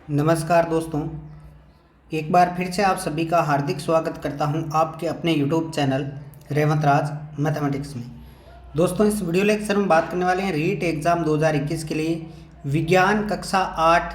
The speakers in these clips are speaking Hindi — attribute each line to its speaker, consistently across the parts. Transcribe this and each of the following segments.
Speaker 1: नमस्कार दोस्तों, एक बार फिर से आप सभी का हार्दिक स्वागत करता हूं आपके अपने यूट्यूब चैनल रेवंत राज मैथमेटिक्स में। दोस्तों, इस वीडियो लेक्चर में बात करने वाले हैं रीट एग्ज़ाम 2021 के लिए विज्ञान कक्षा 8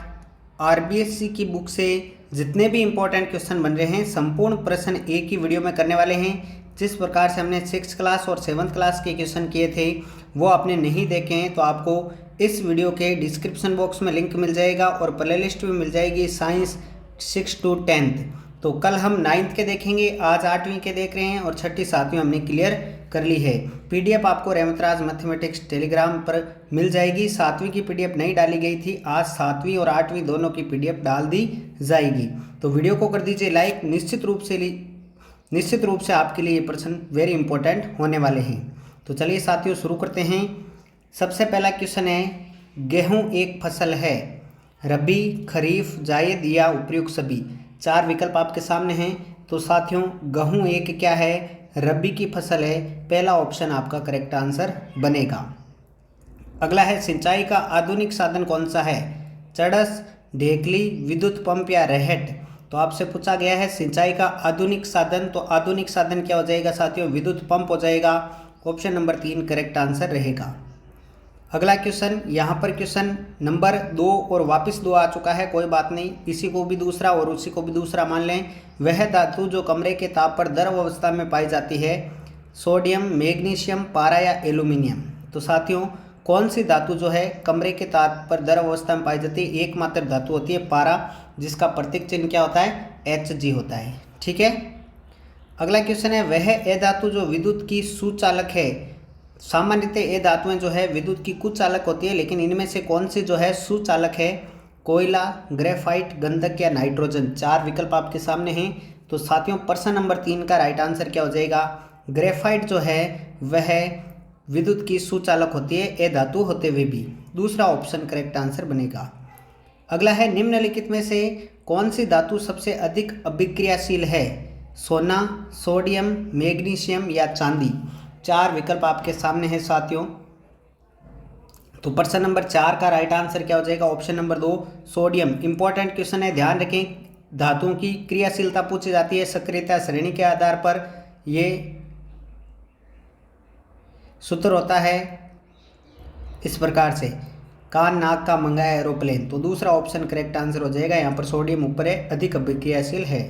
Speaker 1: आरबीएससी की बुक से जितने भी इम्पोर्टेंट क्वेश्चन बन रहे हैं संपूर्ण प्रश्न एक ही वीडियो में करने वाले हैं। जिस प्रकार से हमने 6th क्लास और 7th क्लास के क्वेश्चन किए थे वो आपने नहीं देखे हैं तो आपको इस वीडियो के डिस्क्रिप्शन बॉक्स में लिंक मिल जाएगा और प्लेलिस्ट भी मिल जाएगी साइंस 6 to 10th। तो कल हम 9th के देखेंगे, आज 8वीं के देख रहे हैं और 6ठी 7वीं हमने क्लियर कर ली है। पीडीएफ आपको रेवंत राज मैथमेटिक्स टेलीग्राम पर मिल जाएगी। 7वीं की पीडीएफ नहीं डाली गई थी, आज 7वीं और 8वीं दोनों की पीडीएफ डाल दी जाएगी। तो वीडियो को कर दीजिए लाइक। निश्चित रूप से आपके लिए ये प्रश्न वेरी इंपॉर्टेंट होने वाले हैं। तो चलिए साथियों शुरू करते हैं। सबसे पहला क्वेश्चन है, गेहूं एक फसल है, रबी, खरीफ, जायद या उपयुक्त सभी। 4 विकल्प आपके सामने हैं। तो साथियों गेहूं एक क्या है, रबी की फसल है। पहला ऑप्शन आपका करेक्ट आंसर बनेगा। अगला है, सिंचाई का आधुनिक साधन कौन सा है, चड़स, ढेकली, विद्युत पंप या रहट। तो आपसे पूछा गया है सिंचाई का आधुनिक साधन, तो आधुनिक साधन क्या हो जाएगा साथियों, विद्युत पंप हो जाएगा। ऑप्शन नंबर 3 करेक्ट आंसर रहेगा। अगला क्वेश्चन, यहाँ पर क्वेश्चन नंबर 2 और वापस 2 आ चुका है, कोई बात नहीं, इसी को भी दूसरा और उसी को भी दूसरा मान लें। वह धातु जो कमरे के ताप पर द्रव अवस्था में पाई जाती है, सोडियम, मैग्नीशियम, पारा या एल्यूमिनियम। तो साथियों कौन सी धातु जो है कमरे के ताप पर द्रव अवस्था में पाई जाती है, एकमात्र धातु होती है पारा, जिसका प्रतीक चिन्ह क्या होता है, Hg होता है। ठीक है। अगला क्वेश्चन है, वह ए धातु जो विद्युत की सुचालक है। सामान्यतः ये धातुएं जो है विद्युत की कुचालक होती है, लेकिन इनमें से कौन सी जो है सुचालक है, कोयला, ग्रेफाइट, गंधक या नाइट्रोजन। 4 विकल्प आपके सामने हैं। तो साथियों प्रश्न नंबर 3 का राइट आंसर क्या हो जाएगा, ग्रेफाइट जो है वह विद्युत की सुचालक होती है, ए धातु होते हुए भी। दूसरा ऑप्शन करेक्ट आंसर बनेगा। अगला है, निम्नलिखित में से कौन सी धातु सबसे अधिक अभिक्रियाशील है, सोना, सोडियम, मैग्नीशियम या चांदी। 4 विकल्प आपके सामने हैं साथियों। तो प्रश्न नंबर 4 का राइट आंसर क्या हो जाएगा, option number 2 sodium. Important question है, ध्यान रखें, धातुओं की क्रियाशीलता पूछी जाती है सक्रियता श्रेणी के आधार पर। ये सूत्र होता है इस प्रकार से, कान नाक का मंगाया एरोप्लेन। तो दूसरा ऑप्शन करेक्ट आंसर हो जाएगा, यहाँ पर सोडियम ऊपर है, अधिक अभिक्रियाशील है।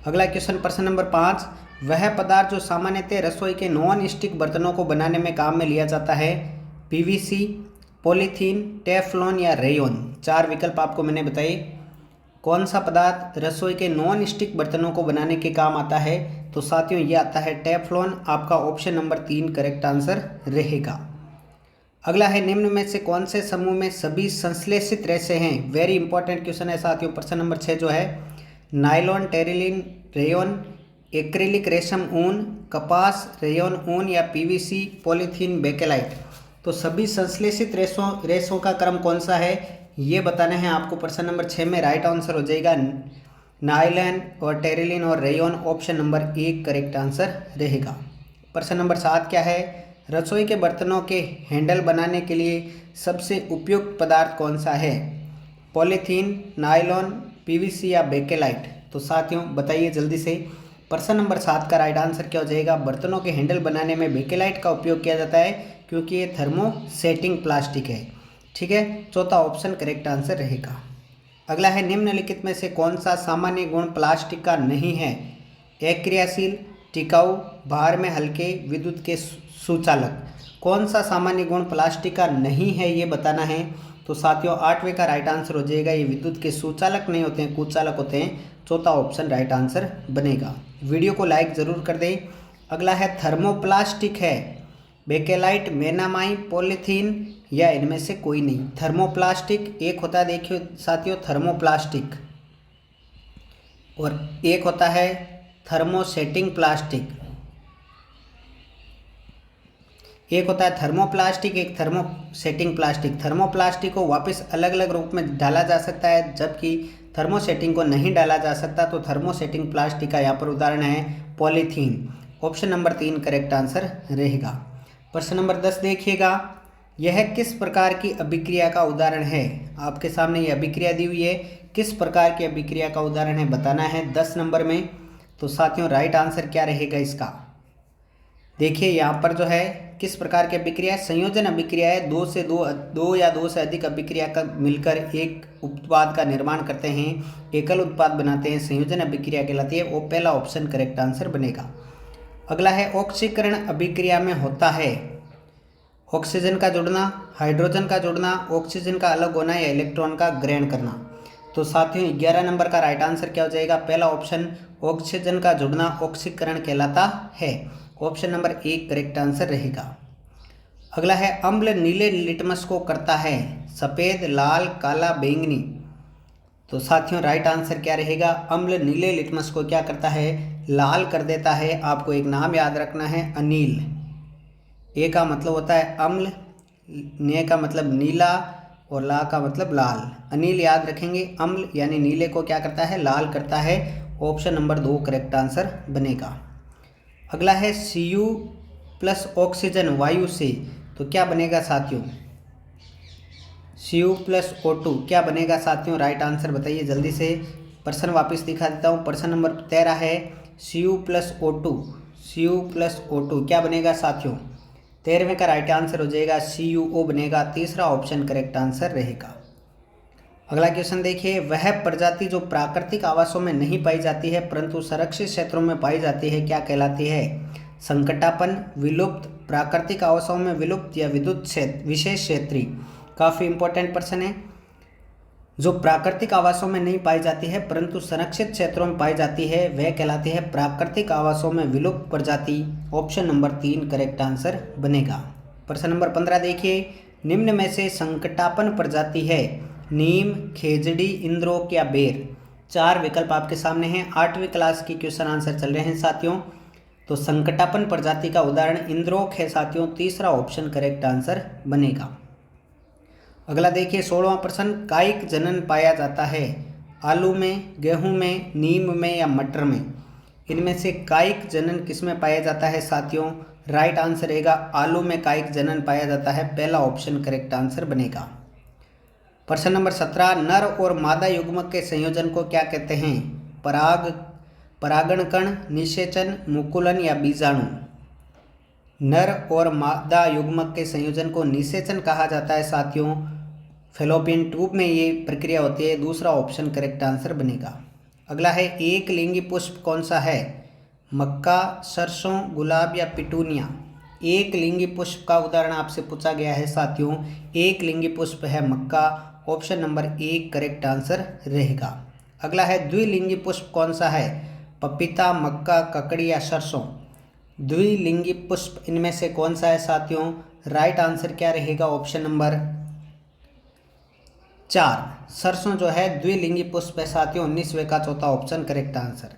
Speaker 1: अगला क्वेश्चन प्रश्न नंबर 5, वह पदार्थ जो सामान्यतः रसोई के नॉन स्टिक बर्तनों को बनाने में काम में लिया जाता है, पीवीसी, पॉलीथीन, टेफ्लॉन या रेयॉन। 4 विकल्प आपको मैंने बताए, कौन सा पदार्थ रसोई के नॉन स्टिक बर्तनों को बनाने के काम आता है। तो साथियों ये आता है टेफ्लॉन। आपका ऑप्शन नंबर 3 करेक्ट आंसर रहेगा। अगला है, निम्न में से कौन से समूह में सभी संश्लेषित रेशे हैं। वेरी इंपॉर्टेंट क्वेश्चन है साथियों। प्रश्न नंबर 6 जो है, नायलॉन, टेरिलिन, रेयॉन, एक्रिलिक रेशम ऊन, कपास, रेयॉन ऊन या पीवीसी, पॉलीथीन, बेकेलाइट। तो सभी संश्लेषित रेशों का क्रम कौन सा है ये बताना है आपको। प्रश्न नंबर 6 में राइट आंसर हो जाएगा नायलॉन और टेरिलिन और rayon. Option number 1 correct answer रहेगा। प्रश्न नंबर 7 क्या है, रसोई के बर्तनों के हैंडल बनाने के लिए सबसे उपयुक्त पदार्थ कौन सा है, पॉलीथीन, नायलॉन, पीवीसी या बेकेलाइट। तो साथियों बताइए जल्दी से। प्रश्न नंबर 7 का राइट आंसर क्या हो जाएगा, बर्तनों के हैंडल बनाने में बेकेलाइट का उपयोग किया जाता है, क्योंकि ये थर्मोसेटिंग प्लास्टिक है। ठीक है, चौथा ऑप्शन करेक्ट आंसर रहेगा। अगला है, निम्नलिखित में से कौन सा सामान्य गुण प्लास्टिक का नहीं है, अक्रियाशील, टिकाऊ, भार में हल्के, विद्युत के सुचालक। कौन सा सामान्य गुण प्लास्टिक का नहीं है ये बताना है। तो साथियों 8वें का राइट आंसर हो जाएगा, ये विद्युत के सुचालक नहीं होते हैं, कुचालक होते हैं। चौथा ऑप्शन राइट आंसर बनेगा। वीडियो को लाइक ज़रूर कर दें। अगला है, थर्मोप्लास्टिक है, बेकेलाइट, मेनामाइन, पॉलीथीन या इनमें से कोई नहीं। थर्मोप्लास्टिक एक होता है, देखिए साथियों, थर्मोप्लास्टिक, और एक होता है थर्मोसेटिंग प्लास्टिक। एक होता है थर्मोप्लास्टिक, एक थर्मोसेटिंग प्लास्टिक। थर्मोप्लास्टिक को वापस अलग अलग रूप में डाला जा सकता है, जबकि थर्मोसेटिंग को नहीं डाला जा सकता। तो थर्मोसेटिंग प्लास्टिक का यहाँ पर उदाहरण है polythene. Option number 3 correct answer रहेगा। प्रश्न नंबर 10 देखिएगा, यह किस प्रकार की अभिक्रिया का उदाहरण है। आपके सामने ये अभिक्रिया दी हुई है, किस प्रकार की अभिक्रिया का उदाहरण है बताना है 10 नंबर में। तो साथियों राइट आंसर क्या रहेगा इसका, देखिए यहाँ पर जो है किस प्रकार की अभिक्रिया है, संयोजन अभिक्रिया है। दो या दो से अधिक अभिक्रिया का मिलकर एक उत्पाद का निर्माण करते हैं, एकल उत्पाद बनाते हैं, संयोजन अभिक्रिया कहलाती है। वो पहला ऑप्शन करेक्ट आंसर बनेगा। अगला है ऑक्सीकरण अभिक्रिया में होता है ऑक्सीजन का जुड़ना, हाइड्रोजन का जुड़ना, ऑक्सीजन का अलग होना या इलेक्ट्रॉन का ग्रहण करना। तो साथियों 11 नंबर का राइट आंसर क्या हो जाएगा, पहला ऑप्शन ऑक्सीजन का जुड़ना ऑक्सीकरण कहलाता है। ऑप्शन नंबर 1 करेक्ट आंसर रहेगा। अगला है अम्ल नीले लिटमस को करता है सफ़ेद, लाल, काला, बैंगनी। तो साथियों राइट आंसर क्या रहेगा, अम्ल नीले लिटमस को क्या करता है, लाल कर देता है। आपको एक नाम याद रखना है, अनील। ए का मतलब होता है अम्ल, ने का मतलब नीला और ला का मतलब लाल। अनील याद रखेंगे, अम्ल यानी नीले को क्या करता है, लाल करता है। ऑप्शन नंबर 2 करेक्ट आंसर बनेगा। अगला है Cu प्लस ऑक्सीजन वायु से, तो क्या बनेगा साथियों, Cu प्लस O2 क्या बनेगा साथियों, राइट आंसर बताइए जल्दी से। प्रश्न वापस दिखा देता हूँ, प्रश्न नंबर 13 है Cu प्लस O2 क्या बनेगा साथियों, 13वें का राइट आंसर हो जाएगा CuO बनेगा। तीसरा ऑप्शन करेक्ट आंसर रहेगा। अगला क्वेश्चन देखिए, वह प्रजाति जो प्राकृतिक आवासों में नहीं पाई जाती है परंतु संरक्षित क्षेत्रों में पाई जाती है क्या कहलाती है, संकटापन, विलुप्त, प्राकृतिक आवासों में विलुप्त या विद्युत क्षेत्र विशेष क्षेत्रीय। काफ़ी इंपॉर्टेंट प्रश्न है। जो प्राकृतिक आवासों में नहीं पाई जाती है परंतु संरक्षित क्षेत्रों में पाई जाती है वह कहलाती है प्राकृतिक आवासों में विलुप्त प्रजाति। ऑप्शन नंबर 3 करेक्ट आंसर बनेगा। प्रश्न नंबर 15 देखिए, निम्न में से संकटापन प्रजाति है नीम, खेजड़ी, इंद्रोक या बेर। 4 विकल्प आपके सामने हैं। 8वीं क्लास की क्वेश्चन आंसर चल रहे हैं साथियों। तो संकटापन प्रजाति का उदाहरण इंद्रोक है साथियों। तीसरा ऑप्शन करेक्ट आंसर बनेगा। अगला देखिए 16वां प्रश्न, कायिक जनन पाया जाता है आलू में, गेहूं में, नीम में या मटर में। इनमें से कायिक जनन किस में पाया जाता है साथियों, राइट आंसर रहेगा आलू में कायिक जनन पाया जाता है। पहला ऑप्शन करेक्ट आंसर बनेगा। प्रश्न नंबर 17, नर और मादा युग्मक के संयोजन को क्या कहते हैं, परागण कण, निषेचन, मुकुलन या बीजाणु। नर और मादा युग्मक के संयोजन को निषेचन कहा जाता है साथियों। फेलोपियन ट्यूब में ये प्रक्रिया होती है। दूसरा ऑप्शन करेक्ट आंसर बनेगा। अगला है एक लिंगी पुष्प कौन सा है, मक्का, सरसों, गुलाब या पिटूनिया। एक लिंगी पुष्प का उदाहरण आपसे पूछा गया है साथियों। एक लिंगी पुष्प है मक्का। ऑप्शन नंबर 1 करेक्ट आंसर रहेगा। अगला है द्विलिंगी पुष्प कौन सा है, पपीता, मक्का, ककड़ी या सरसों। द्विलिंगी पुष्प इनमें से कौन सा है साथियों, राइट आंसर क्या रहेगा, ऑप्शन नंबर 4 सरसों जो है द्विलिंगी पुष्प है साथियों। 19वें का चौथा ऑप्शन करेक्ट आंसर।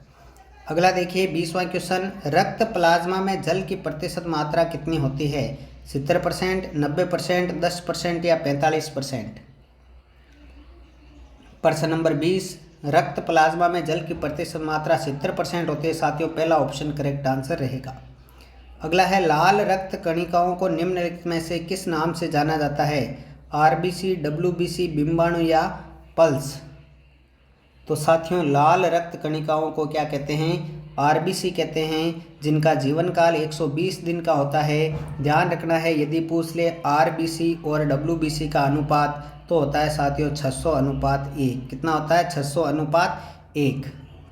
Speaker 1: अगला देखिए 20वां क्वेश्चन, रक्त प्लाज्मा में जल की प्रतिशत मात्रा कितनी होती है, 70%, 90%, 10% या 45%। प्रश्न नंबर 20, रक्त प्लाज्मा में जल की प्रतिशत मात्रा 70% होती है साथियों। पहला ऑप्शन करेक्ट आंसर रहेगा। अगला है लाल रक्त कणिकाओं को निम्नलिखित में से किस नाम से जाना जाता है, आरबीसी, डब्ल्यूबीसी, बिंबाणु या पल्स। तो साथियों लाल रक्त कणिकाओं को क्या कहते हैं, आरबीसी कहते हैं, जिनका जीवन काल 120 दिन का होता है। ध्यान रखना है यदि पूछ ले आरबीसी और डब्ल्यूबीसी का अनुपात तो होता है साथियों 600:1। कितना होता है, 600:1।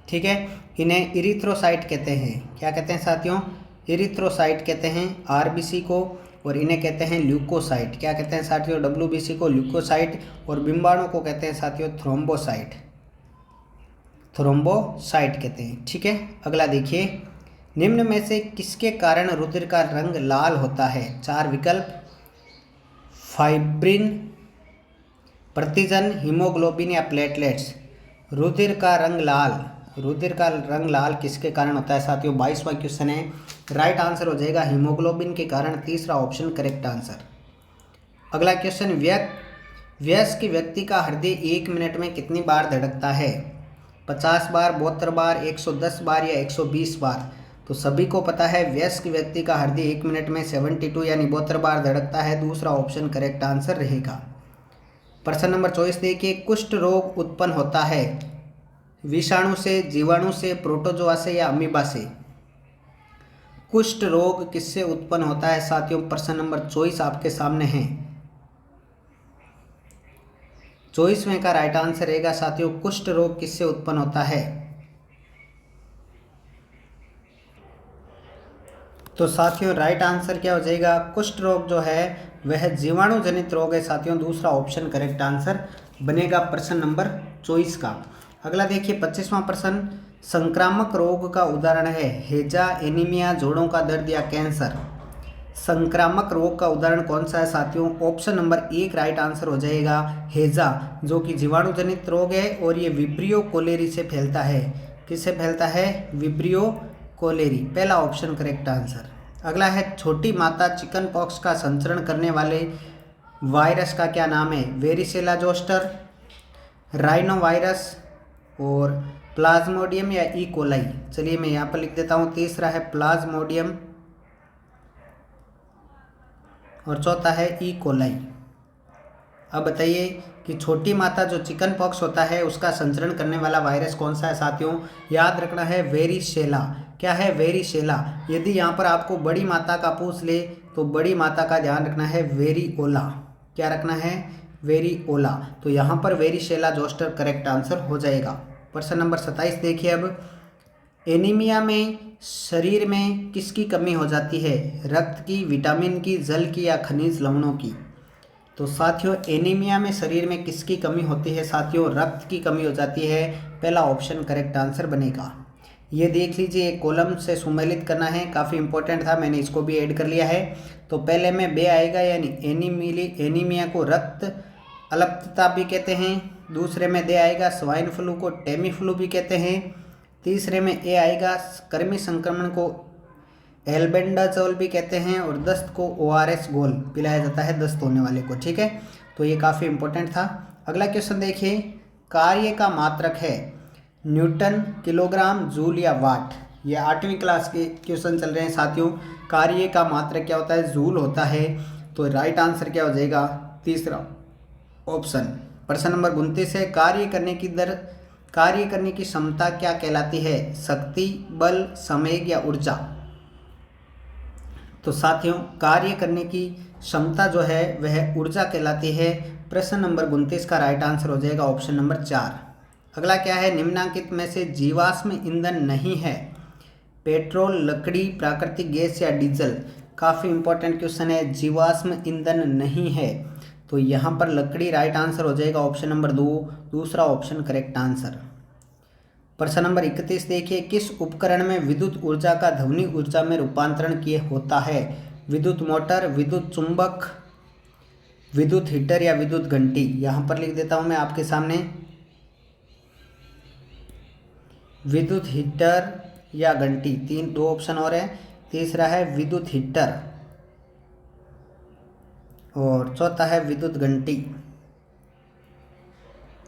Speaker 1: ठीक है। इन्हें इरिथ्रोसाइट कहते हैं। क्या कहते हैं साथियों, इरिथ्रोसाइट कहते हैं आरबीसी को, और इन्हें कहते हैं ल्यूकोसाइट। क्या कहते हैं साथियों, डब्ल्यूबीसी को ल्यूकोसाइट, और बिंबाणु को कहते हैं साथियों थ्रोम्बोसाइट। थ्रोम्बोसाइट कहते हैं। ठीक है। अगला देखिए, निम्न में से किसके कारण रुधिर का रंग लाल होता है। 4 विकल्प, फाइब्रिन, प्रतिजन, हीमोग्लोबिन या प्लेटलेट्स। रुधिर का रंग लाल किसके कारण होता है साथियों, 22वां क्वेश्चन है। राइट आंसर हो जाएगा हीमोग्लोबिन के कारण। तीसरा ऑप्शन करेक्ट आंसर। अगला क्वेश्चन, वयस्क व्यक्ति का हृदय 1 मिनट में कितनी बार धड़कता है, 50 बार, 72 बार, 110 बार या 120 बार। तो सभी को पता है वयस्क व्यक्ति का हृदय 1 मिनट में 72 यानी 72 बार धड़कता है। दूसरा ऑप्शन करेक्ट आंसर रहेगा। प्रश्न नंबर 24 देखिए, कुष्ठ रोग उत्पन्न होता है विषाणु से, जीवाणु से, प्रोटोजोआ से या अमीबा से? कुष्ठ रोग किससे उत्पन्न होता है साथियों? प्रश्न नंबर 24 आपके सामने है। 24वें का राइट आंसर रहेगा साथियों, कुष्ठ रोग किससे उत्पन्न होता है? तो साथियों राइट आंसर क्या हो जाएगा? कुष्ठ रोग जो है वह जीवाणु जनित रोग है साथियों। दूसरा ऑप्शन करेक्ट आंसर बनेगा प्रश्न नंबर 24 का। अगला देखिए 25वां प्रश्न, संक्रामक रोग का उदाहरण है हैजा, एनीमिया, जोड़ों का दर्द या कैंसर। संक्रामक रोग का उदाहरण कौन सा है साथियों? ऑप्शन नंबर 1 राइट आंसर हो जाएगा हैजा, जो कि जीवाणु जनित रोग है और ये विब्रियो कोलेरी से फैलता है। किससे फैलता है? विब्रियो कोलेरी, पहला ऑप्शन करेक्ट आंसर। अगला है छोटी माता चिकन पॉक्स का संचरण करने वाले वायरस का क्या नाम है? वेरिसेला जोस्टर, राइनो वायरस और प्लाज्मोडियम या ई कोलाई। चलिए मैं यहाँ पर लिख देता हूँ। तीसरा है प्लाज्मोडियम और चौथा है ई कोलाई। अब बताइए कि छोटी माता जो चिकन पॉक्स होता है उसका संचरण करने वाला वायरस कौन सा है साथियों? याद रखना है वेरिसेला। क्या है? वेरिसेला। यदि यहाँ पर आपको बड़ी माता का पूछ ले तो बड़ी माता का ध्यान रखना है वेरिओला। क्या रखना है? वेरिओला। तो यहाँ पर वेरिसेला जोस्टर करेक्ट आंसर हो जाएगा। प्रश्न नंबर 27 देखिए। अब एनीमिया में शरीर में किसकी कमी हो जाती है? रक्त की, विटामिन की, जल की या खनिज लवणों की? तो साथियों एनीमिया में शरीर में किसकी कमी होती है साथियों? रक्त की कमी हो जाती है। पहला ऑप्शन करेक्ट आंसर बनेगा। ये देख लीजिए, एक कॉलम से सुमेलित करना है, काफ़ी इंपॉर्टेंट था, मैंने इसको भी ऐड कर लिया है। तो पहले में बे आएगा, यानी एनीमिया को रक्त अल्पता भी कहते हैं। दूसरे में दे आएगा, स्वाइन फ्लू को टेमी फ्लू भी कहते हैं। तीसरे में ए आएगा, कृमि संक्रमण को एल्बेंडाजोल भी कहते हैं। और दस्त को ORS घोल पिलाया जाता है दस्त होने वाले को। ठीक है, तो ये काफ़ी इंपॉर्टेंट था। अगला क्वेश्चन देखिए, कार्य का मात्रक है न्यूटन, किलोग्राम, जूल या वाट। ये 8वीं क्लास के क्वेश्चन चल रहे हैं साथियों। कार्य का मात्रक क्या होता है? जूल होता है। तो राइट आंसर क्या हो जाएगा? तीसरा ऑप्शन। प्रश्न नंबर 29 है, कार्य करने की दर, कार्य करने की क्षमता क्या कहलाती है? शक्ति, बल, संवेग या ऊर्जा? तो साथियों कार्य करने की क्षमता जो है वह ऊर्जा कहलाती है। प्रश्न नंबर 29 का राइट आंसर हो जाएगा ऑप्शन नंबर 4। अगला क्या है? निम्नलिखित में से जीवाश्म ईंधन नहीं है? पेट्रोल, लकड़ी, प्राकृतिक गैस या डीजल। काफ़ी इंपॉर्टेंट क्वेश्चन है। जीवाश्म ईंधन नहीं है तो यहाँ पर लकड़ी राइट आंसर हो जाएगा ऑप्शन नंबर 2, दूसरा ऑप्शन करेक्ट आंसर। प्रश्न नंबर 31 देखिए, किस उपकरण में विद्युत ऊर्जा का ध्वनि ऊर्जा में रूपांतरण किए होता है? विद्युत मोटर, विद्युत चुंबक, विद्युत हीटर या विद्युत घंटी? यहाँ पर लिख देता हूँ मैं आपके सामने, विद्युत हीटर या घंटी। दो ऑप्शन और है। तीसरा है विद्युत हीटर और चौथा है विद्युत घंटी।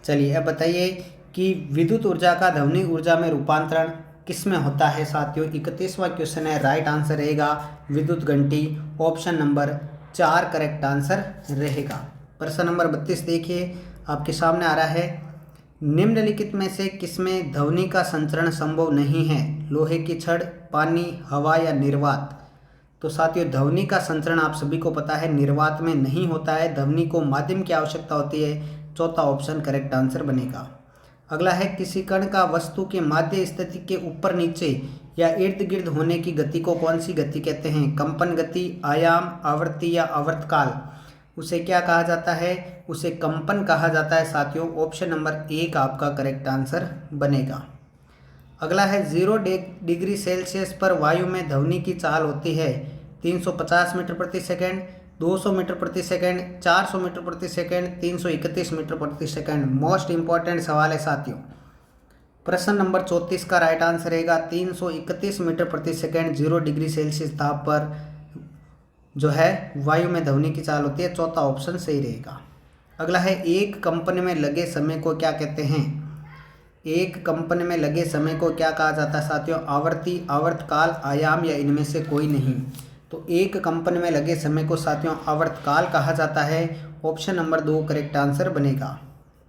Speaker 1: चलिए अब बताइए कि विद्युत ऊर्जा का ध्वनि ऊर्जा में रूपांतरण किस में होता है साथियों? 31वां क्वेश्चन है, राइट आंसर रहेगा विद्युत घंटी, ऑप्शन नंबर 4 करेक्ट आंसर रहेगा। प्रश्न नंबर 32 देखिए आपके सामने आ रहा है, निम्नलिखित में से किसमें ध्वनि का संचरण संभव नहीं है? लोहे की छड़, पानी, हवा या निर्वात? तो साथियों ध्वनि का संचरण आप सभी को पता है निर्वात में नहीं होता है, ध्वनि को माध्यम की आवश्यकता होती है। चौथा ऑप्शन करेक्ट आंसर बनेगा। अगला है, किसी कण का वस्तु के माध्य स्थिति के ऊपर नीचे या इर्द गिर्द होने की गति को कौन सी गति कहते हैं? कंपन गति, आयाम, आवृत्ति या आवर्तकाल? उसे क्या कहा जाता है? उसे कंपन कहा जाता है साथियों। ऑप्शन नंबर 1 आपका करेक्ट आंसर बनेगा। अगला है, 0 डिग्री सेल्सियस पर वायु में ध्वनि की चाल होती है 350 मीटर प्रति सेकंड, 200 मीटर प्रति सेकंड, 400 मीटर प्रति सेकंड, 331 मीटर प्रति सेकंड। मोस्ट इंपॉर्टेंट सवाल है साथियों। प्रश्न नंबर 34 का राइट आंसर रहेगा 331 मीटर प्रति सेकंड। 0 डिग्री सेल्सियस ताप पर जो है वायु में ध्वनि की चाल होती है। चौथा ऑप्शन सही रहेगा। अगला है, एक कंपन में लगे समय को क्या कहते हैं? एक कंपन में लगे समय को क्या कहा जाता है साथियों? आवृत्ति, आवर्तकाल, आयाम या इनमें से कोई नहीं? तो एक कंपन में लगे समय को साथियों आवर्तकाल कहा जाता है। ऑप्शन नंबर 2 करेक्ट आंसर बनेगा।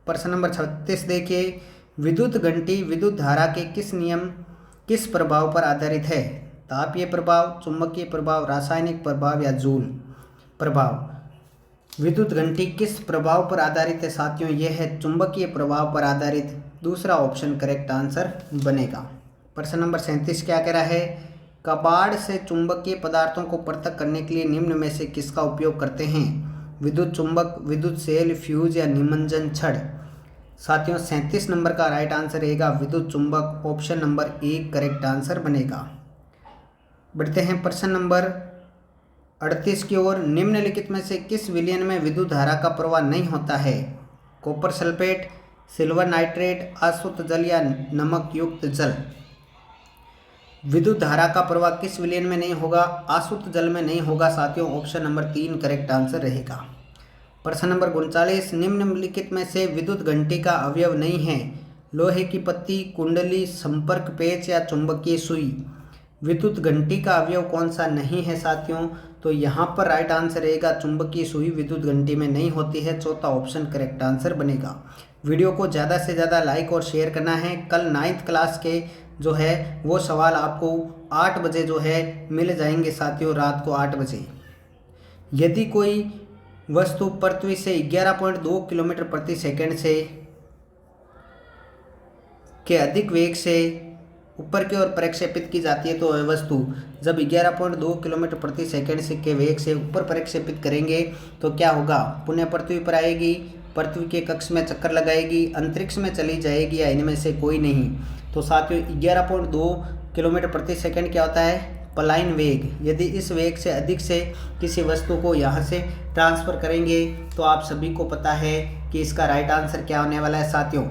Speaker 1: प्रश्न नंबर 36 देखिए, विद्युत घंटी विद्युत धारा के किस नियम किस प्रभाव पर आधारित है? तापीय प्रभाव, चुंबकीय प्रभाव, रासायनिक प्रभाव या जूल प्रभाव। विद्युत घंटी किस प्रभाव पर आधारित है साथियों? यह है चुंबकीय प्रभाव पर आधारित। दूसरा ऑप्शन करेक्ट आंसर बनेगा। प्रश्न नंबर 37 क्या कह रहा है? कबाड़ से चुंबकीय पदार्थों को पृथक करने के लिए निम्न में से किसका उपयोग करते हैं? विद्युत चुंबक, विद्युत सेल, फ्यूज या निमज्जन छड़। साथियों 37 नंबर का राइट आंसर रहेगा विद्युत चुंबक, ऑप्शन नंबर 1 करेक्ट आंसर बनेगा। बढ़ते हैं प्रश्न नंबर 38 की ओर। निम्नलिखित में से किस विलयन में विद्युत धारा का प्रवाह नहीं होता है? कॉपर सल्फेट, सिल्वर नाइट्रेट, अशुद्ध जल या नमक युक्त जल। विद्युत धारा का प्रवाह किस विलयन में नहीं होगा? अशुद्ध जल में नहीं होगा साथियों, ऑप्शन नंबर 3 करेक्ट आंसर रहेगा। प्रश्न नंबर 39, निम्नलिखित में से विद्युत घंटी का अवयव नहीं है? लोहे की पत्ती, कुंडली, संपर्क पेच या चुंबकीय सुई। विद्युत घंटी का अवयव कौन सा नहीं है साथियों? तो यहाँ पर राइट आंसर रहेगा चुंबकीय सुई विद्युत घंटी में नहीं होती है, चौथा ऑप्शन करेक्ट आंसर बनेगा। वीडियो को ज़्यादा से ज़्यादा लाइक और शेयर करना है। कल 9th क्लास के जो है वो सवाल आपको 8 बजे जो है मिल जाएंगे साथियों, रात को 8 बजे। यदि कोई वस्तु पृथ्वी से 11.2 किलोमीटर प्रति सेकंड से के अधिक वेग से ऊपर की ओर प्रक्षेपित की जाती है, तो वह वस्तु जब 11.2 किलोमीटर प्रति सेकंड से के वेग से ऊपर प्रक्षेपित करेंगे तो क्या होगा? पुनः पृथ्वी पर आएगी, पृथ्वी के कक्ष में चक्कर लगाएगी, अंतरिक्ष में चली जाएगी या इनमें से कोई नहीं। तो साथियों 11.2 किलोमीटर प्रति सेकंड क्या होता है? पलायन वेग। यदि इस वेग से अधिक से किसी वस्तु को यहाँ से ट्रांसफ़र करेंगे तो आप सभी को पता है कि इसका राइट आंसर क्या होने वाला है साथियों?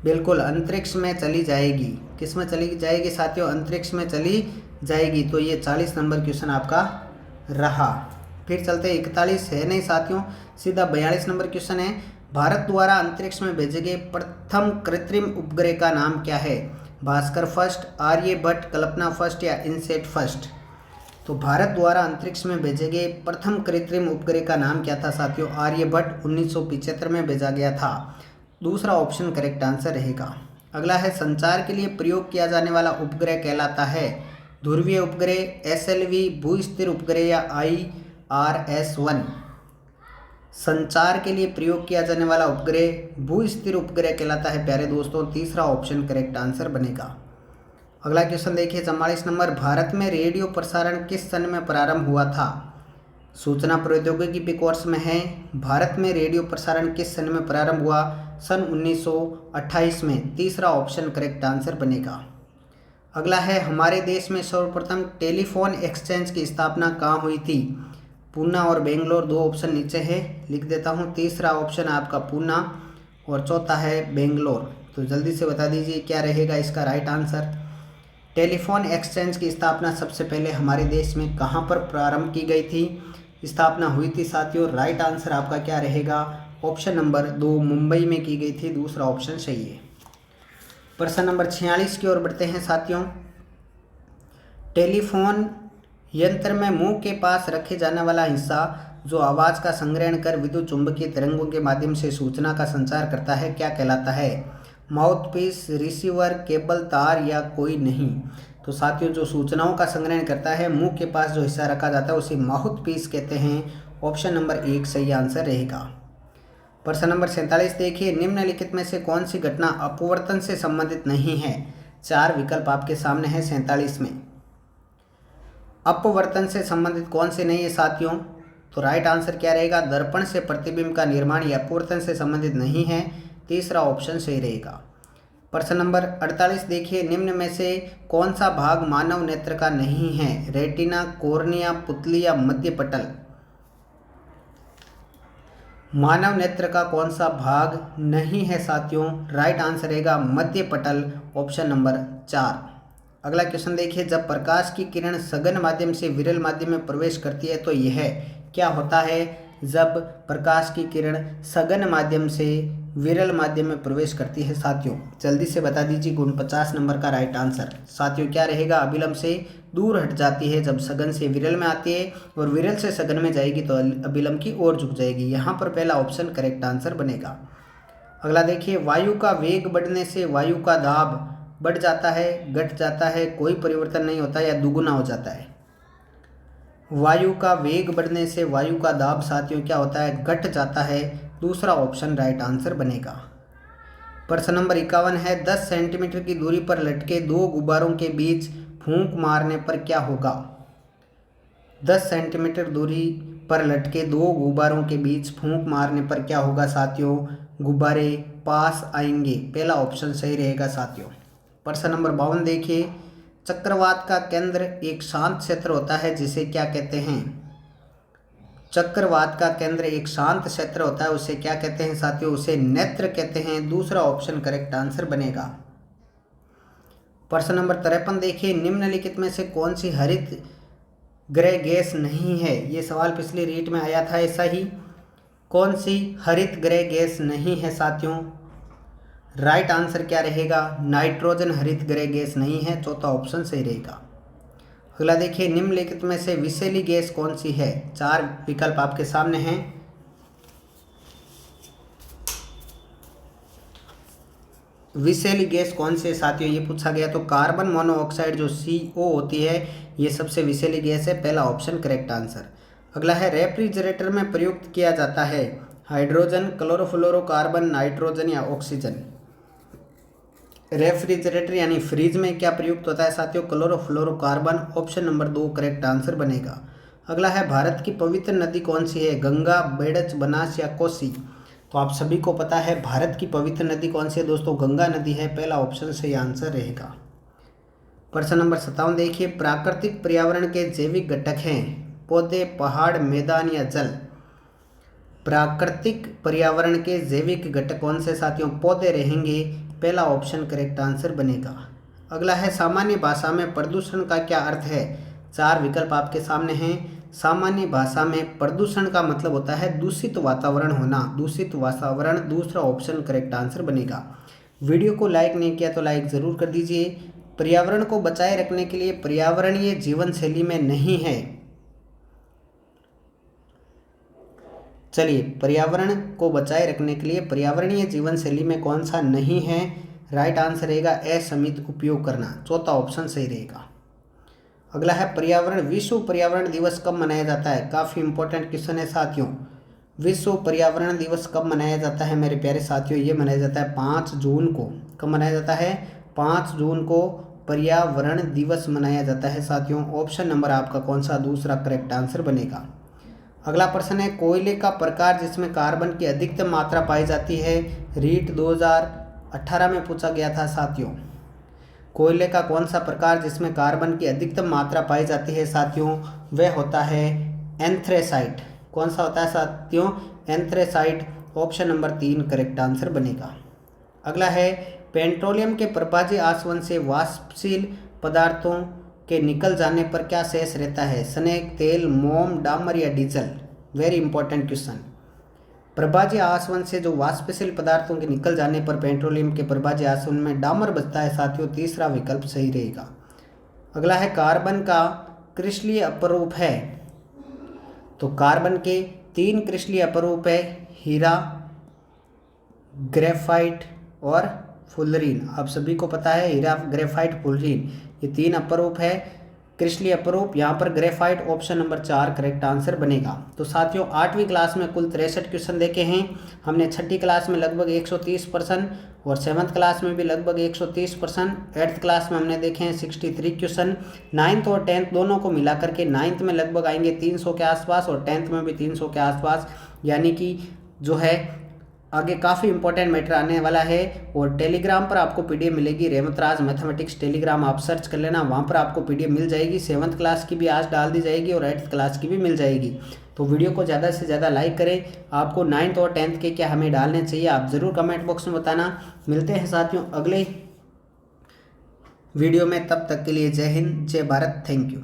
Speaker 1: बिल्कुल अंतरिक्ष में चली जाएगी। किस में चली जाएगी साथियों? अंतरिक्ष में चली जाएगी। तो ये 40 नंबर क्वेश्चन आपका रहा। फिर चलते 41 है नहीं साथियों, सीधा 42 नंबर क्वेश्चन है। भारत द्वारा अंतरिक्ष में भेजे गए प्रथम कृत्रिम उपग्रह का नाम क्या है? भास्कर फर्स्ट, आर्यभट्ट, कल्पना फर्स्ट या इनसेट फर्स्ट। तो भारत द्वारा अंतरिक्ष में भेजे गए प्रथम कृत्रिम उपग्रह का नाम क्या था साथियों? आर्यभट्ट 1975 में भेजा गया था। दूसरा ऑप्शन करेक्ट आंसर रहेगा। अगला है, संचार के लिए प्रयोग किया जाने वाला उपग्रह कहलाता है? ध्रुवीय उपग्रह, SLV, भू-स्थिर उपग्रह या IRS-1। संचार के लिए प्रयोग किया जाने वाला उपग्रह भू-स्थिर उपग्रह कहलाता है प्यारे दोस्तों, तीसरा ऑप्शन करेक्ट आंसर बनेगा। अगला क्वेश्चन देखिए 44 नंबर। भारत में रेडियो प्रसारण किस सन में प्रारंभ हुआ था? सूचना प्रौद्योगिकी पे कोर्स में है। भारत में रेडियो प्रसारण किस सन में प्रारंभ हुआ? सन 1928 में, तीसरा ऑप्शन करेक्ट आंसर बनेगा। अगला है, हमारे देश में सर्वप्रथम टेलीफोन एक्सचेंज की स्थापना कहाँ हुई थी? पूना और बेंगलोर, दो ऑप्शन नीचे है, लिख देता हूँ। तीसरा ऑप्शन आपका पूना और चौथा है बेंगलोर। तो जल्दी से बता दीजिए क्या रहेगा इसका राइट आंसर। टेलीफोन एक्सचेंज की स्थापना सबसे पहले हमारे देश में कहाँ पर प्रारंभ की गई थी, स्थापना हुई थी साथियों? राइट आंसर आपका क्या रहेगा? ऑप्शन नंबर 2 मुंबई में की गई थी, दूसरा ऑप्शन सही है। प्रश्न नंबर 46 की ओर बढ़ते हैं साथियों। टेलीफोन यंत्र में मुंह के पास रखे जाने वाला हिस्सा जो आवाज़ का संग्रहण कर विद्युत चुंबकीय तरंगों के माध्यम से सूचना का संचार करता है क्या कहलाता है? माउथपीस, रिसीवर, केबल, तार या कोई नहीं। तो साथियों जो सूचनाओं का संग्रहण करता है मुंह के पास जो हिस्सा रखा जाता है उसे माउथपीस कहते हैं, ऑप्शन नंबर 1 सही आंसर रहेगा। प्रश्न नंबर 47 देखिए, निम्नलिखित में से कौन सी घटना अपवर्तन से संबंधित नहीं है? 4 विकल्प आपके सामने है 47 में। अपवर्तन से संबंधित कौन से नहीं है साथियों? तो राइट आंसर क्या रहेगा? दर्पण से प्रतिबिंब का निर्माण या अपवर्तन से संबंधित नहीं है, तीसरा ऑप्शन सही रहेगा। प्रश्न नंबर 48 देखिए, निम्न में से कौन सा भाग मानव नेत्र का नहीं है? रेटिना, कॉर्निया, पुतली या मध्य पटल। मानव नेत्र का कौन सा भाग नहीं है साथियों? राइट आंसर रहेगा मध्य पटल, ऑप्शन नंबर 4। अगला क्वेश्चन देखिए, जब प्रकाश की किरण सघन माध्यम से विरल माध्यम में प्रवेश करती है तो यह क्या होता है? जब प्रकाश की किरण सघन माध्यम से विरल माध्यम में प्रवेश करती है। साथियों जल्दी से बता दीजिए 49 नंबर का राइट आंसर साथियों क्या रहेगा। अभिलंब से दूर हट जाती है जब सघन से विरल में आती है, और विरल से सघन में जाएगी तो अभिलंब की ओर झुक जाएगी। यहाँ पर पहला ऑप्शन करेक्ट आंसर बनेगा। अगला देखिए, वायु का वेग बढ़ने से वायु का दाब बढ़ जाता है, घट जाता है, कोई परिवर्तन नहीं होता या दुगुना हो जाता है। वायु का वेग बढ़ने से वायु का दाब साथियों क्या होता है, घट जाता है। दूसरा ऑप्शन राइट आंसर बनेगा। प्रश्न नंबर 51 है, 10 सेंटीमीटर की दूरी पर लटके दो गुब्बारों के बीच फूंक मारने पर क्या होगा। 10 सेंटीमीटर दूरी पर लटके दो गुब्बारों के बीच फूंक मारने पर क्या होगा साथियों, गुब्बारे पास आएंगे। पहला ऑप्शन सही रहेगा साथियों। प्रश्न नंबर 52 देखिए, चक्रवात का केंद्र एक शांत क्षेत्र होता है जिसे क्या कहते हैं। चक्रवात का केंद्र एक शांत क्षेत्र होता है, उसे क्या कहते हैं साथियों, उसे नेत्र कहते हैं। दूसरा ऑप्शन करेक्ट आंसर बनेगा। प्रश्न नंबर 53 देखिए, निम्नलिखित में से कौन सी हरित गृह गैस नहीं है। ये सवाल पिछली रीट में आया था ऐसा ही। कौन सी हरित गृह गैस नहीं है साथियों, राइट आंसर क्या रहेगा, नाइट्रोजन हरित गृह गैस नहीं है। चौथा ऑप्शन सही रहेगा। अगला देखिए, निम्नलिखित में से विषैली गैस कौन सी है। 4 विकल्प आपके सामने हैं। विषैली गैस कौन सी है साथियों, ये पूछा गया। तो कार्बन मोनोऑक्साइड जो CO होती है, ये सबसे विषैली गैस है। पहला ऑप्शन करेक्ट आंसर। अगला है, रेफ्रिजरेटर में प्रयुक्त किया जाता है हाइड्रोजन, क्लोरोफ्लोरोकार्बन, नाइट्रोजन या ऑक्सीजन। रेफ्रिजरेटर यानी फ्रिज में क्या प्रयुक्त होता है साथियों, chlorofluorocarbon. Option number 2 correct answer बनेगा। अगला है, भारत की पवित्र नदी कौन सी है, गंगा, बेड़च, बनास या कोसी। तो आप सभी को पता है भारत की पवित्र नदी कौन सी है दोस्तों, गंगा नदी है। पहला ऑप्शन सही आंसर रहेगा। प्रश्न नंबर 57 देखिए, प्राकृतिक पर्यावरण के जैविक घटक हैं पौधे, पहाड़, मैदान या जल। प्राकृतिक पर्यावरण के जैविक घटक कौन से साथियों, पौधे रहेंगे। पहला ऑप्शन करेक्ट आंसर बनेगा। अगला है, सामान्य भाषा में प्रदूषण का क्या अर्थ है। 4 विकल्प आपके सामने हैं। सामान्य भाषा में प्रदूषण का मतलब होता है दूषित वातावरण होना, दूषित वातावरण। दूसरा ऑप्शन करेक्ट आंसर बनेगा। वीडियो को लाइक नहीं किया तो लाइक ज़रूर कर दीजिए। पर्यावरण को बचाए रखने के लिए पर्यावरणीय जीवन शैली में नहीं है। चलिए, पर्यावरण को बचाए रखने के लिए पर्यावरणीय जीवन शैली में कौन सा नहीं है, राइट आंसर रहेगा असीमित उपयोग करना। चौथा ऑप्शन सही रहेगा। अगला है, विश्व पर्यावरण दिवस कब मनाया जाता है। काफ़ी इंपॉर्टेंट क्वेश्चन है साथियों। विश्व पर्यावरण दिवस कब मनाया जाता है मेरे प्यारे साथियों, ये मनाया जाता है 5 जून को। कब मनाया जाता है, 5 जून को पर्यावरण दिवस मनाया जाता है साथियों। ऑप्शन नंबर आपका कौन सा, दूसरा करेक्ट आंसर बनेगा। अगला प्रश्न है, कोयले का प्रकार जिसमें कार्बन की अधिकतम मात्रा पाई जाती है। रीट 2018 में पूछा गया था साथियों। कोयले का कौन सा प्रकार जिसमें कार्बन की अधिकतम मात्रा पाई जाती है साथियों, वह होता है एंथ्रेसाइट। कौन सा होता है साथियों, anthracite. Option number 3 correct answer बनेगा। अगला है, पेट्रोलियम के प्रभाज्य आसवन से वाष्पशील पदार्थों के निकल जाने पर क्या शेष रहता है। स्नेक, तेल, मोम, डामर या डीजल। Very important question. प्रभाज्य आसवन से जो वाष्पशील पदार्थों के निकल जाने पर पेट्रोलियम के प्रभाज्य आसवन में डामर बचता है साथियों। तीसरा विकल्प सही रहेगा। अगला है, कार्बन का क्रिस्टलीय अपरूप है। तो कार्बन के 3 क्रिस्टलीय अपरूप है, हीरा, ग्रेफाइट और फुलरीन। आप सभी को पता है हीरा, ग्रेफाइट, फुलरीन, ये 3 अपरूप है, क्रिस्टलीय अपरूप। यहाँ पर graphite option number 4 correct answer बनेगा। तो साथियों 8वीं क्लास में कुल 63 क्वेश्चन देखे हैं हमने। 6ठी क्लास में लगभग 130 प्रश्न और 7th क्लास में भी लगभग 130 प्रश्न। 8th क्लास में हमने देखे हैं 63 क्वेश्चन। 9th और 10th दोनों को मिला करके 9th में लगभग आएंगे 300 के आसपास और 10th में भी 300 के आसपास। यानी कि जो है आगे काफ़ी इंपॉर्टेंट मैटर आने वाला है। और टेलीग्राम पर आपको PDF मिलेगी, रेवंतराज मैथमेटिक्स टेलीग्राम आप सर्च कर लेना, वहाँ पर आपको PDF मिल जाएगी। 7th क्लास की भी आज डाल दी जाएगी और 8th क्लास की भी मिल जाएगी। तो वीडियो को ज़्यादा से ज़्यादा लाइक करें। आपको 9th और 10th के क्या हमें डालने चाहिए आप ज़रूर कमेंट बॉक्स में बताना। मिलते हैं साथियों अगले वीडियो में, तब तक के लिए जय हिंद, जय भारत, थैंक यू।